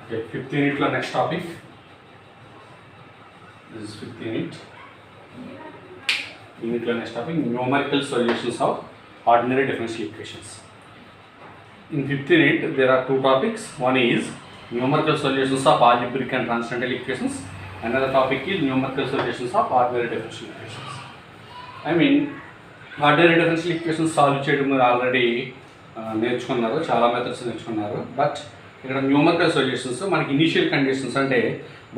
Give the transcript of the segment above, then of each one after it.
Okay, 5th unit lo next topic. This is 5th unit. Unit lo next topic, numerical solutions of ordinary differential equations. In 5th unit, there are two topics. One is numerical solutions of algebraic and transcendental equations. Another topic is numerical solutions of ordinary differential equations. I mean, ordinary differential equations solve చేయడం మీరు already నేర్చుకున్నారు, చాలా methods నేర్చుకున్నారు. But ఇక్కడ numerical solutions మనకి initial conditions అంటే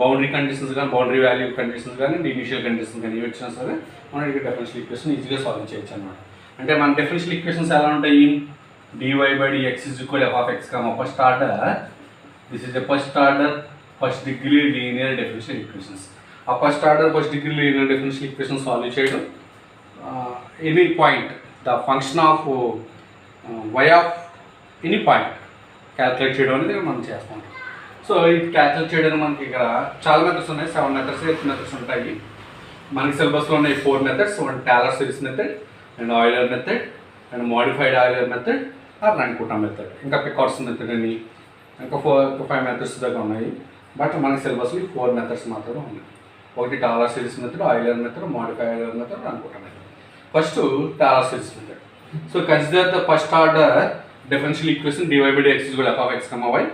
boundary conditions కానీ boundary value conditions కానీ ఇనిషియల్ కండిషన్స్ కానీ ఇవి వచ్చినా సరే మనం ఇక్కడ డిఫరెన్షియల్ ఈక్వేషన్ ఈజీగా సాల్వ్ చేయొచ్చు అనమాట. అంటే మన డిఫరెన్షియల్ ఈక్వేషన్స్ ఎలా ఉంటాయి? dy/dx is equal to f of x, first order. This is the first order first degree linear differential equations. ఆ first order first degree linear differential equation solve చేయడం any point the function of y of any point calculate చేయడం అనేది మనం చేస్తాం. So ఇది calculate చేయడానికి మనకి ఇక్కడ చాలా మెథడ్స్ ఉన్నాయి, 7 మెథడ్స్ 8 మెథడ్స్ ఉంటాయి. మనకి సిలబస్లో ఉన్నాయి 4 methods. One Taylor series method and Euler method and modified Euler method or Runge Kutta method, ఇంకా పికాట్స్ మెథడ్ అని ఇంకా 5 మెథడ్స్ దాకా ఉన్నాయి. బట్ మనకి సిలబస్లో 4 మెథడ్స్ మాత్రమే ఉన్నాయి. ఒకటి Taylor series method, Euler method, modified Euler method, Runge Kutta method. First Taylor series method. So consider the first order differential equation dy/dx is equal to f of x, y.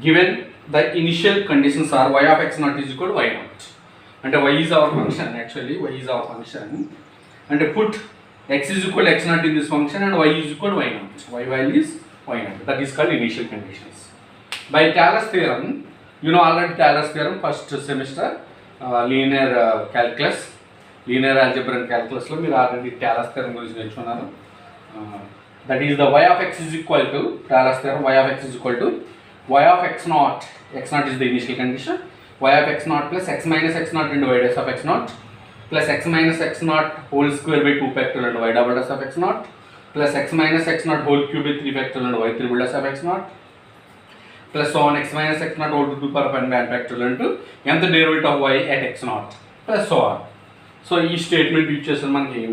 Given the initial conditions are y of x naught is equal to y naught. And y is our function, actually y is our function. And put x is equal to x naught in this function and y is equal to y naught. Y value is y naught. That is called initial conditions. By Taylor's theorem, you know already Taylor's theorem first semester linear calculus, linear algebra and calculus lo meer already Taylor's theorem gurinchi nechukunnaru. That is the y of x is equal to Taylor's theorem. Y of x is equal to y of x naught. X naught is the initial condition. Y of x naught plus x minus x naught into y dash of x naught plus x minus x naught whole square by 2 factorial into y double dash of x naught plus x minus x naught whole cube by 3 factorial into y triple dash of x naught plus so on x minus x naught whole to the power of n factorial into nth derivative of y at x naught plus so on. So each statement use చేస్తాం మనకి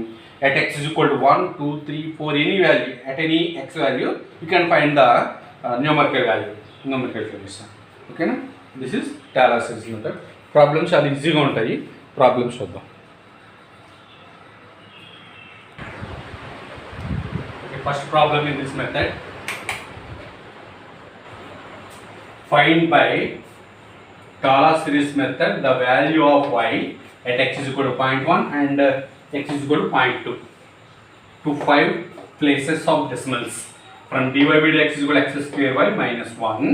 at x is equal to 1, 2, 3, 4 any value, at any x value you can find the numerical value, numerical solution. Okay na? This is Taylor series method. Problems చాలా ఈజీగా ఉంటాయి. Problems చూద్దాం. Okay, first problem in this method, find by Taylor series method the value of y at x is equal to 0.1 and x is equal to 0.2 to 5 places of decimals from dy/dx is equal to x square y minus 1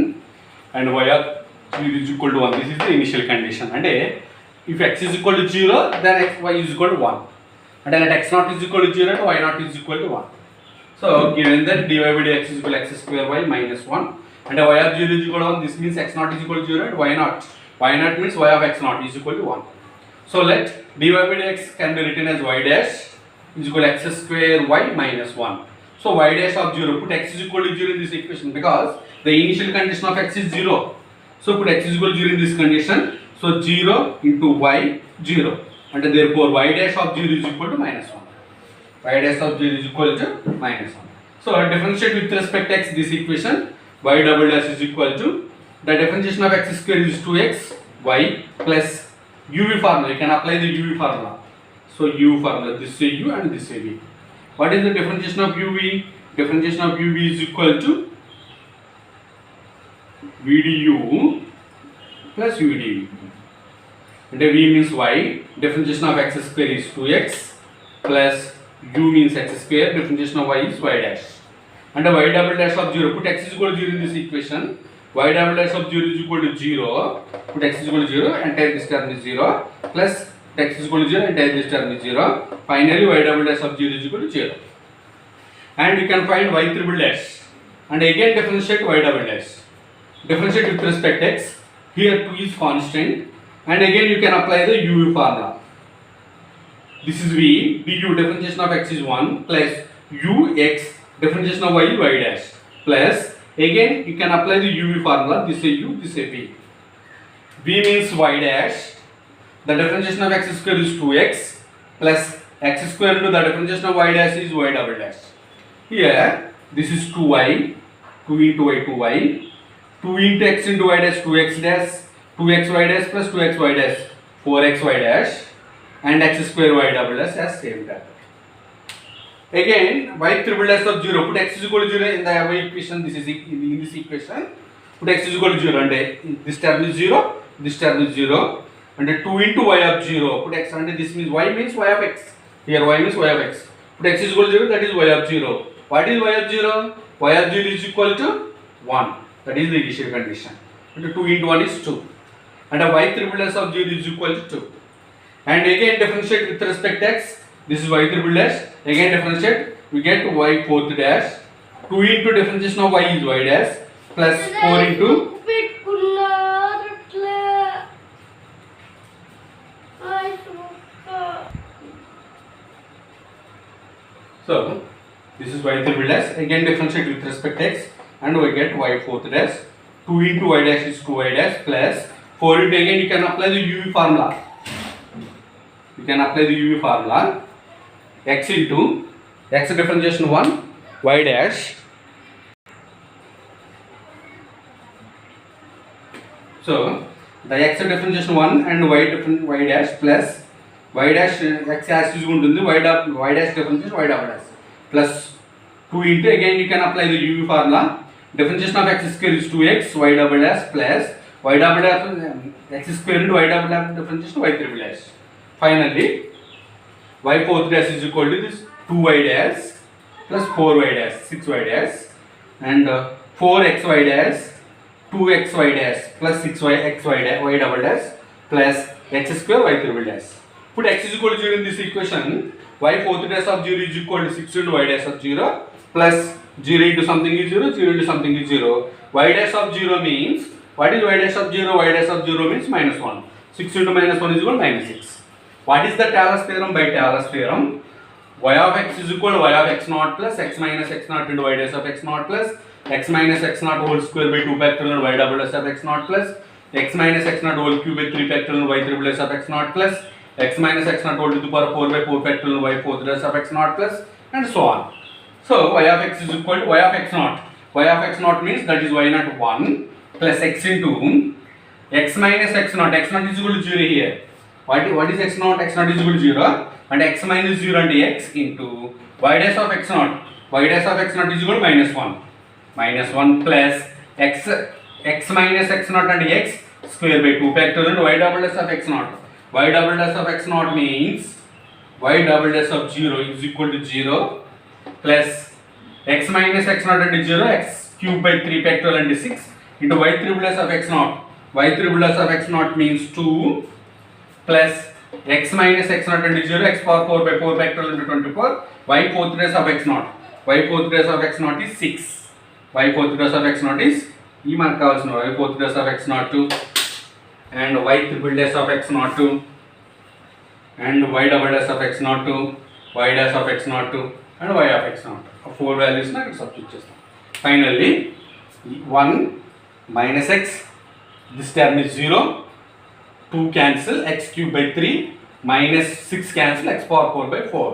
and y of 0 is equal to 1. This is the initial condition. And if x is equal to 0 then y is equal to 1 and then at x naught is equal to 0 and y naught is equal to 1. So given that dy/dx is equal to x square y minus 1 and y of 0 is equal to 1, this means x naught is equal to 0 and y naught means y of x naught is equal to 1. So let dy/dx can be written as y dash is equal to x square y minus 1. So y dash of 0, put x is equal to 0 in this equation because the initial condition of x is 0. So put x is equal to 0 in this condition. So 0 into y 0 and therefore y dash of 0 is equal to minus 1. Y dash of 0 is equal to minus 1. So differentiate with respect to x this equation. Y double dash is equal to the differentiation of x square is 2x y plus UV formula. You can apply the UV formula. So U formula, this is U and this is V. What is the differentiation of UV? Differentiation of UV is equal to VDU plus UDV. And V means y. Differentiation of x square is 2x plus U means x square. Differentiation of y is y dash. And y double dash of 0. Put x is equal to 0 in this equation. Y double dash of 0 is equal to 0. Put x is equal to 0 and take this term is 0 plus x is equal to 0 and take this term is 0. Finally y double dash of 0 is equal to 0. And you can find y triple dash and again differentiate y double dash. Differentiate with respect to x. Here 2 is constant and again you can apply the UV formula. This is V. du differentiation of x is 1 plus ux differentiation of y is y dash plus again you can apply the UV formula. This is u, this is v. V means y dash. The differentiation of x square is 2x plus x square into the differentiation of y dash is y double dash. Here this is 2y, 2 into y, 2y 2 into x into y dash 2x dash 2xy dash plus 2xy dash 4xy dash and x square y double dash as same type. Again, y triple dash of 0. Put x is equal to 0 in the above equation. This is in this equation. Put x is equal to 0 and this term is 0. This term is 0. And 2 into y of 0. Put x under this means y of x. Here y means y of x. Put x is equal to 0. That is y of 0. What is y of 0? Y of 0 is equal to 1. That is the initial condition. And 2 into 1 is 2. And y triple dash of 0 is equal to 2. And again differentiate with respect to x. This is y triple dash. Again differentiate. We get y fourth dash. 2 into differentiation of y is y dash plus 4 into. So this is y triple dash. Again differentiate with respect to x. And we get y fourth dash. 2 into y dash is 2y dash plus 4 into, again you can apply the UV formula. You can apply the UV formula. X into x differentiation 1 y dash. So the x differentiation 1 and y dash plus y dash x as is ఉంటుంది y dash differentiation y double dash plus 2 into, again you can apply the UV formula. Differentiation of x square is 2x y double dash plus y double dash x square into y double dash differentiation y triple dash. Finally y fourth dash is equal to this 2y dash plus 4y dash 6y dash and 4xy dash 2xy dash plus 6xy dash y double dash plus x square y triple dash. Put x is equal to 0 in this equation. Y fourth dash of 0 is equal to 6 into y dash of 0 plus 0 into something is 0, 0 into something is 0. Y dash of 0 means, what is y dash of 0? Y dash of 0 means minus 1. 6 into minus 1 is equal to minus 6. What is the Taylor's theorem? By Taylor's theorem, y of x is equal to y of x naught plus x minus x naught into y dash of x naught plus x minus x naught whole square by 2 factorial y double dash of x naught plus x minus x naught whole cube by 3 factorial y triple dash of x naught plus x minus x naught whole to the power 4 by 4 factorial y fourth dash of x naught plus and so on. So y of x is equal to y of x naught. Y of x naught means that is y naught 1 plus x into x minus x naught. X naught is equal to 0 here. What is x naught? X naught is equal to 0 and x minus 0 and x into y dash of x naught. Y dash of x naught is equal to minus 1. Minus 1 plus x minus x naught and x square by 2 factorial and y double dash of x naught. Y double dash of x naught means y double dash of 0 is equal to 0 plus x minus x naught and 0 x cube by 3 factorial and 6 into y triple dash of x naught. Y triple dash of x naught means 2 plus x minus x naught and 0 x power 4 by 4 factorial into 24 y fourth dash of x naught. Y fourth dash of x naught is 6. Y fourth dash of x naught is ఈ మనకు కావాల్సిన y fourth dash of x naught and y triple dash of x naught and y double dash of x naught y dash of x naught and y of x naught. 4 values ని అక్కడ substitute చేస్తాం. Finally 1 minus x, this term is 0, 2 cancel, x cube by 3 minus 6 cancel, x power 4 by 4.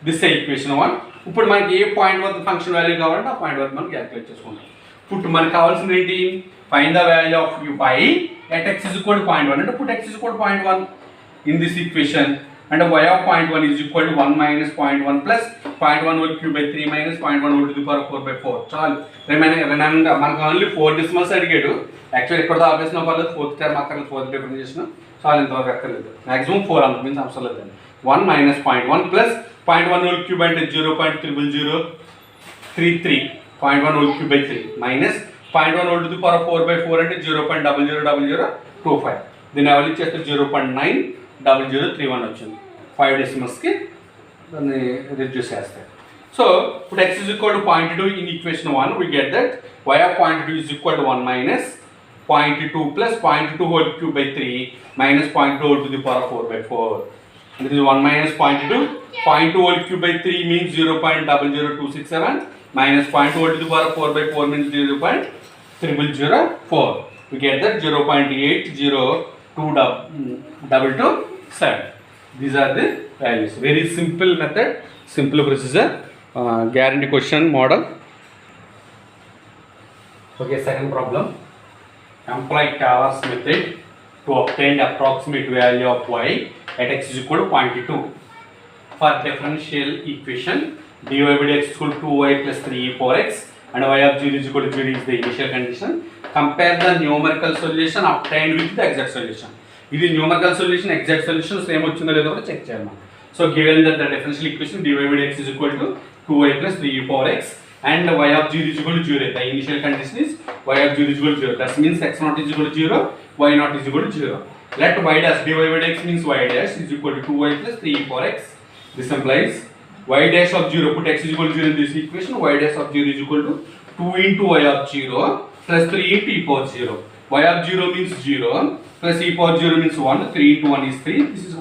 This is equation 1. ఇప్పుడు మనకి ఏ point వద్ద function value కావాలంటే ఆ point వద్ద మనం క్యాలిక్యులేట్ చేసుకుంటాం. ఇప్పుడు మనకు కావాల్సింది ఏంటి? Find the value of y at x is equal to 0.1 and put x is equal to 0.1 in this equation and y of 0.1 is equal to 1 minus 0.1 plus 0.1 whole cube by 3 minus 0.1 whole to the power 4 by 4. చాలు remaining మనకు only 4 decimals అడిగాడు. Actually ఇక్కడ ఆబ్వియస్గా పర్లేదు, fourth term అక్కర్లేదు, fourth differentiation చాలు, ఇంతవరకు అక్కర్లేదు. మ్యాక్సిమం 4 అంత మీన్స్ అవసరం లేదండి. 1 minus 0.1 plus 0.1 whole cube అంటే 0.0033 0.1 whole cube by 3 minus 0.1 whole to the power 4 by 4 అంటే 0.000025. దీన్ని అవైల్ చేస్తే 0.90031 వచ్చింది. 5 డెసిమల్స్కి దాన్ని రిడ్యూస్ చేస్తాయి. సో ఇప్పుడు x is equal to 0.2 in equation 1 we get that y of 0.2 is equal to 1 minus 0.2 plus 0.2 whole cube by 3 minus 0.2 whole to the power 4 by 4. And this is 1 minus 0.2. 0.2 whole cube by 3 means 0.00267 minus 0.2 whole to the power 4 by 4 means 0.0004. We get that 0.802227. These are the values. Very simple method, simple procedure, guarantee question model. Okay, second problem. employ Taylor's method to obtain the approximate value of y at x is equal to 0.2. For differential equation, dy by dx is equal to 2y plus 3e power x and y of 0 is equal to 0 is the initial condition. Compare the numerical solution obtained with the exact solution. ఇది numerical solution, exact solution same వచ్చిందో లేదో కూడా check చేయాలి. So given that the differential equation dy by dx is equal to 2y plus 3e power x and y of 0 is equal to 0. The initial condition is y of 0 is equal to 0. That means x naught is equal to 0, y naught is equal to 0. Let y dash dy by dx means y dash is equal to 2y plus 3e power x. This implies y dash of 0, put x is equal to 0 in this equation, y dash of 0 is equal to 2 into y of 0 plus 3 into e power 0. Y of 0 means 0 plus e power 0 means 1, 3 into 1 is 3, this is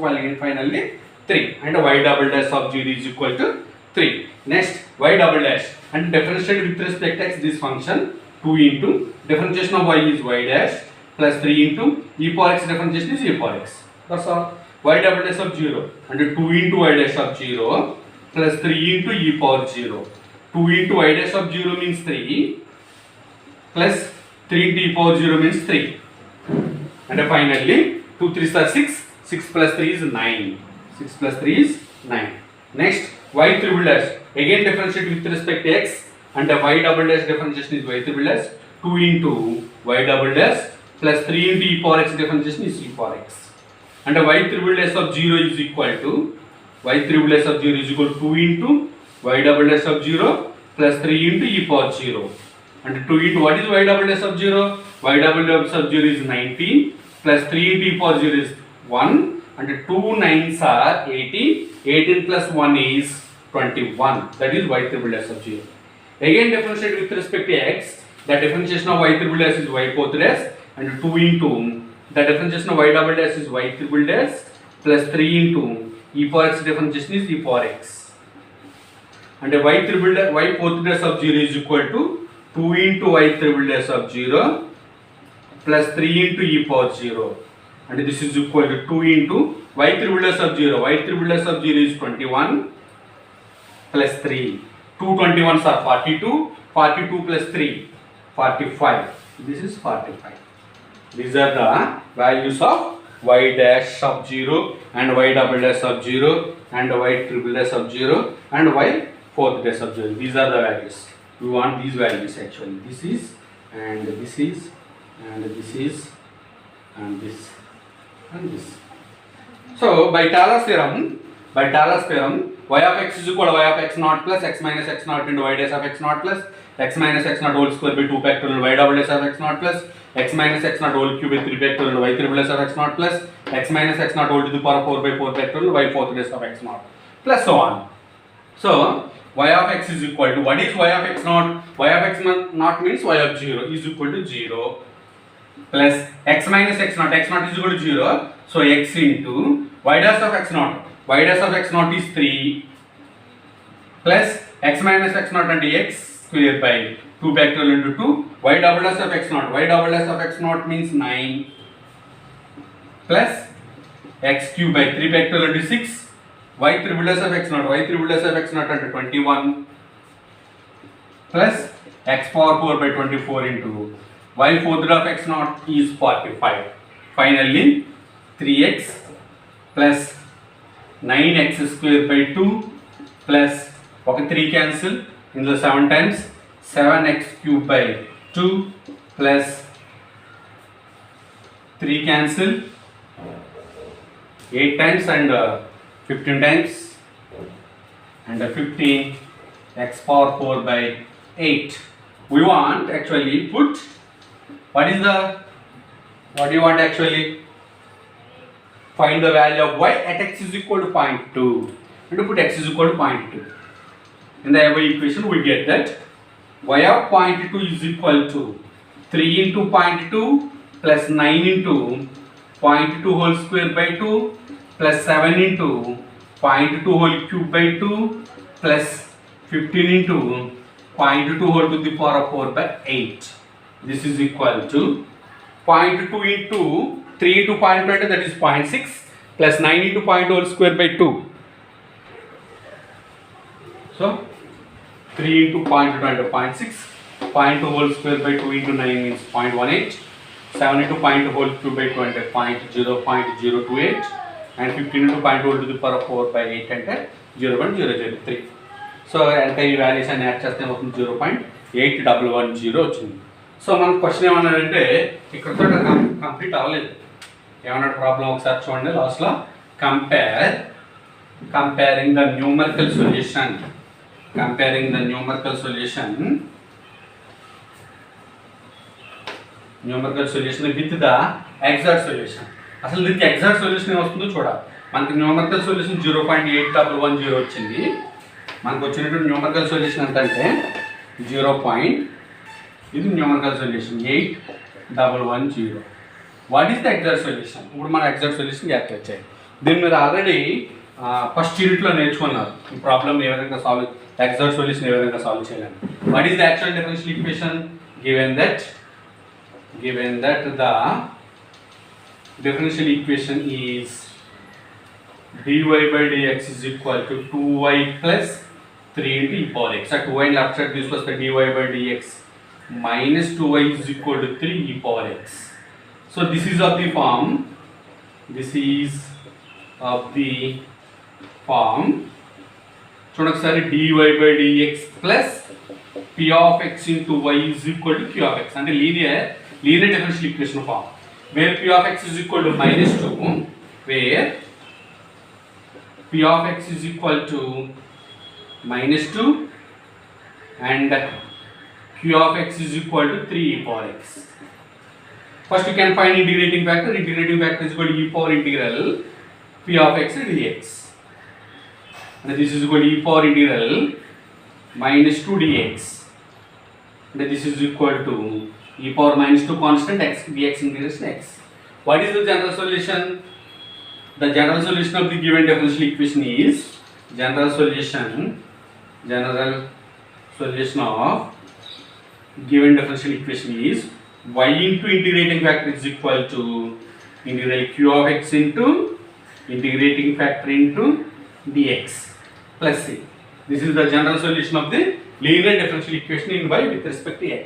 finally 3 and y double dash of 0 is equal to 3. Next y double dash and differentiate with respect to x this function 2 into differentiation of y is y dash plus 3 into e power x differentiation is e power x. That's all. Y double dash of 0 and 2 into y dash of 0 plus 3 into e power 0. 2 into y dash of 0 means 3 plus 3 into e power 0 means 3. And finally 2 3s are 6, 6 plus 3 is 9. 6 plus 3 is 9. Next y triple dash, again differentiate with respect to x and the y double dash differentiation is y triple dash 2 into y double dash plus 3 into e power x differentiation is e power x. And y triple dash of 0 is equal to y triple dash of 0 is equal to 2 into y double dash of 0 plus 3 into e power 0. And 2 into what is y double dash of 0? Y double dash of 0 is 19 plus 3 into e power 0 is 1 and 2 9s are 18. 18 plus 1 is 21. That is y triple dash of 0. Again differentiate with respect to x. The differentiation of y triple dash is y fourth dash and 2 into the differentiation of y double dash is y triple dash plus 3 into e power x differentiation is e power x. And y triple dash y fourth dash of 0 is equal to 2 into y triple dash of 0 plus 3 into e power 0. And this is equal to 2 into y triple dash of 0. Y triple dash of 0 is 21 plus 3. 2 21s are 42. 42 plus 3, 45. This is 45. These are the values of y dash of 0 and y double dash of 0 and y triple dash of 0 and y fourth dash of 0. These are the values. We want these values actually. This is and this is and this is and this and this. So by Taylor's theorem, y of x is equal to y of x naught plus x minus x naught into y dash of x naught plus x minus x naught whole square by 2 factorial y double dash of x naught plus x minus x naught whole cube by 3 factorial y triple dash of x naught plus x minus x naught whole to the power of 4 by 4 factorial y fourth dash of x naught plus so on. So y of x is equal to, what is y of x naught? Y of x naught means y of 0 is equal to 0 plus x minus x naught is equal to 0. So x into y dash of x naught is 3 plus x minus x naught and x square by 2 factorial into 2 y double dash of x naught means 9 plus x cube by 3 factorial into 6 y triple dash of x naught under 21 plus x power 4 by 24 into y fourth of x naught is 45. Finally 3x plus 9x square by 2 plus 3 cancel in the 7 times 7x cube by 2 plus 3 cancel 8 times and 15 times and 15 x power 4 by 8. We want actually put what do you want actually? Find the value of y at x is equal to 0.2 and to put x is equal to 0.2. In the above equation we get that y of 0.2 is equal to 3 into 0.2 plus 9 into 0.2 whole square by 2 plus 7 into 0.2 whole cube by 2 plus 15 into 0.2 whole to the power of 4 by 8. This is equal to 0.2 into 3 into 0.2 that is 0.6 plus 9 into 0.2 whole square by 2. So 3 into 0.2 into 0.6, 0.2 whole square by 2 into 9 means 0.18. 7 into point whole cube by 20 0.028 and 15 into point whole to the power of 4 by 8 అంటే 0.003. So అంటే ఈ values అన్ని add చేస్తే అవుతుంది 0.8110 వచ్చింది. So మన question ఏమన్నాడంటే ఇక్కడ కంప్లీట్ అవ్వలేదు. ఏమన్నాడు ప్రాబ్లం ఒకసారి చూడండి లాస్ట్లో. comparing the numerical solution with the exact solution. అసలు దీనికి ఎగ్జాక్ట్ సొల్యూషన్ ఏమొస్తుందో చూడాలి. మనకి న్యూమరికల్ సొల్యూషన్ 0.8110 వచ్చింది. మనకు వచ్చినటువంటి న్యూమరికల్ సొల్యూషన్ ఎంత అంటే 0. ఇది numerical solution 8110. What is the exact solution? ఇప్పుడు మన ఎగ్జాక్ట్ సొల్యూషన్ క్యాల్కులేట్ చేయాలి. దీన్ని మీరు ఆల్రెడీ ఫస్ట్ యూనిట్లో నేర్చుకున్నారు. ఈ ప్రాబ్లమ్ ఏ విధంగా సాల్వ్, ఎగ్జాక్ట్ సొల్యూషన్ ఏ విధంగా సాల్వ్ చేయాలి. What is the actual differential equation? given that the differential equation is dy by dx is equal to 2y plus 3 into e power x. At 2y left side this was the dy by dx minus 2y is equal to 3 e power x. So this is of the form చూడండి ఒకసారి dy by dx plus p of x into y is equal to q of x అంటే linear differential equation form where p of x is equal to minus 2, where p of x is equal to minus 2 and q of x is equal to 3 e power x. First you can find integrating factor is equal to e power integral p of x dx, and this is equal to e power integral minus 2 dx, and this is equal to e power minus 2 constant x dx integration x. What is the general solution? The general solution of the given differential equation is general solution of given differential equation is y into integrating factor is equal to integral q of x into integrating factor into dx plus c. This is the general solution of the linear differential equation in y with respect to x.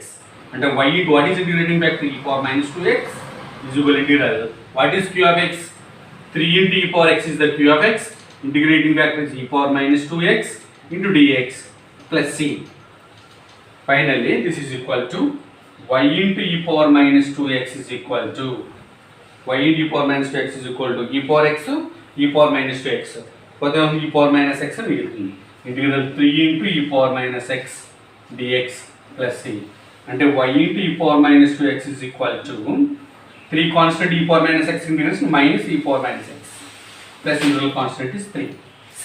And y, what is integrating factor? E power minus 2x is equal to integral. What is q of x? 3 into e power x is the q of x. Integrating factor is e power minus 2x into dx plus c. Finally, this is equal to y into e power minus 2x is equal to y into e power minus 2x is equal to e power x, e power minus 2x. What is e power minus x? Integral 3 into e power minus x dx plus c. And y into e power minus 2x is equal to 3 constant e power minus x integration minus e power minus x plus integral constant is 3 c.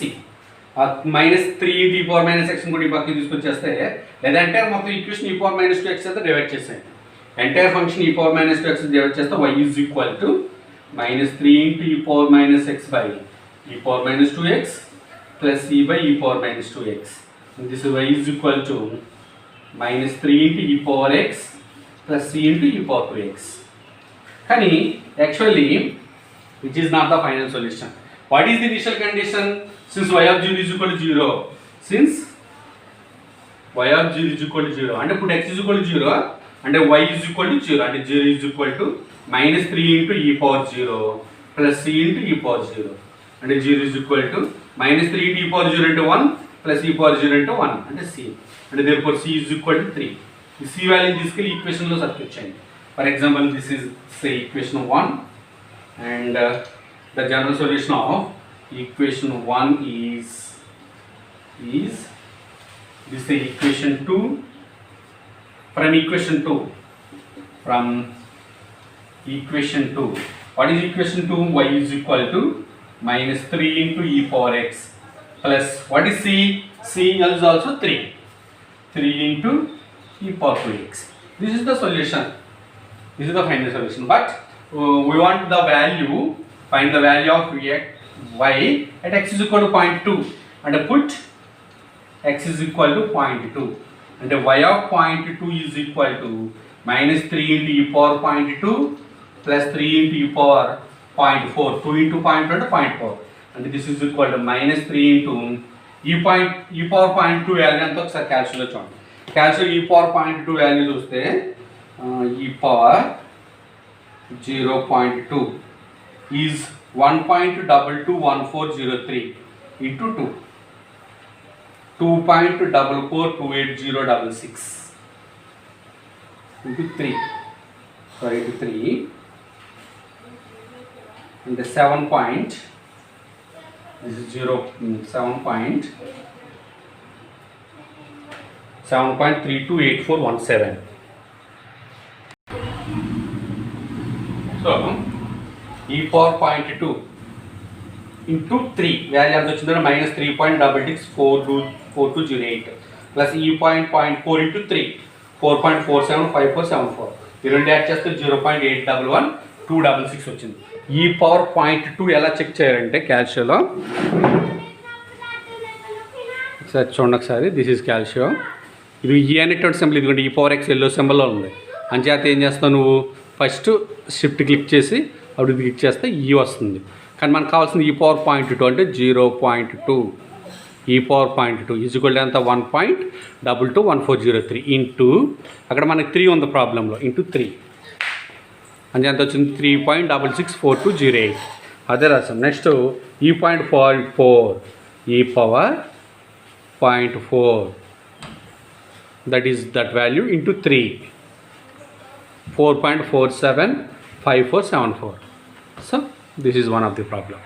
Minus 3 into e power minus x ఇంకోటి పక్కకి తీసుకొచ్చేస్తే లేదంటే మొత్తం equation e power minus 2x అయితే divide చేసేయండి. Entire function e power minus 2x divide చేస్తే y is equal to minus 3 into e power minus x by e power minus 2x plus c by e power minus 2x. And this y is equal to minus 3 into e power x plus c into e power 2x. కానీ actually which is not the final solution. What is the initial condition? Since y of 0 is equal to 0, and put x is equal to 0 and y is equal to 0 and 0 is equal to minus 3 into e power 0 plus c into e power 0 and 0 is equal to minus 3 into e power 0 into 1 plus e power 0 into 1 and c, and therefore c is equal to 3. The c value తీసుకెళ్ళి equation లో substitute చేయండి. For example, this is say equation 1 and the general solution of equation 1 is this is equation 2. From equation 2, what is equation 2? Y is equal to minus 3 into e power x plus what is c? C is also 3 into e power 2x. This is the solution. This is the final solution. But we want the value, find the value of y at x is equal to 0.2 and put x is equal to 0.2 and y of 0.2 is equal to minus 3 into e power 0.2 plus 3 into e power 0.4, 2 into 0.2 and 0.4, and this is equal to minus 3 into e power 0.2 value అంతా ఒకసారి calculate చూడండి. Calculate e power 0.2 value చూస్తే e power 0.2 is 1.221403 into 2. 2.442806 into 3. Sorry, into 3 and the 7 point. This is 7.328417. So e power 0.2 into 3 value ఎంత వచ్చిందంటే minus 3.664208 plus e point 0.4 into 3 4.475474 ఈ రెండు add చేస్తే 0.811266 వచ్చింది. ఈ పవర్ 0.2 ఎలా చెక్ చేయాలంటే క్యాల్షియోలో ఒకసారి చూడండి ఒకసారి. దిస్ ఈజ్ క్యాల్షియో. ఇది ఈ అనేటువంటి సింబల్ ఇదిగోండి ఈ పవర్ ఎక్స్ ఎల్లో సింబల్లో ఉంది. అంచేత ఏం చేస్తావు నువ్వు ఫస్ట్ షిఫ్ట్ క్లిక్ చేసి అప్పుడు ఇది క్లిక్ చేస్తే ఈ వస్తుంది. కానీ మనకు కావాల్సింది ఈ పవర్ 0.2 అంటే 0.2 ఈ పవర్ 0.2 ఈజ్వల్ ఎంత 1.221403 ఇంటూ అక్కడ మనకి 3 ఉంది ప్రాబ్లంలో ఇంటూ 3 అంటే ఎంత వచ్చింది 3.664208 అదే రాసాం. నెక్స్ట్ ఈ 0.4 ఈ power 0.4 that is that value into 3 4.475474. So this is one of the problem.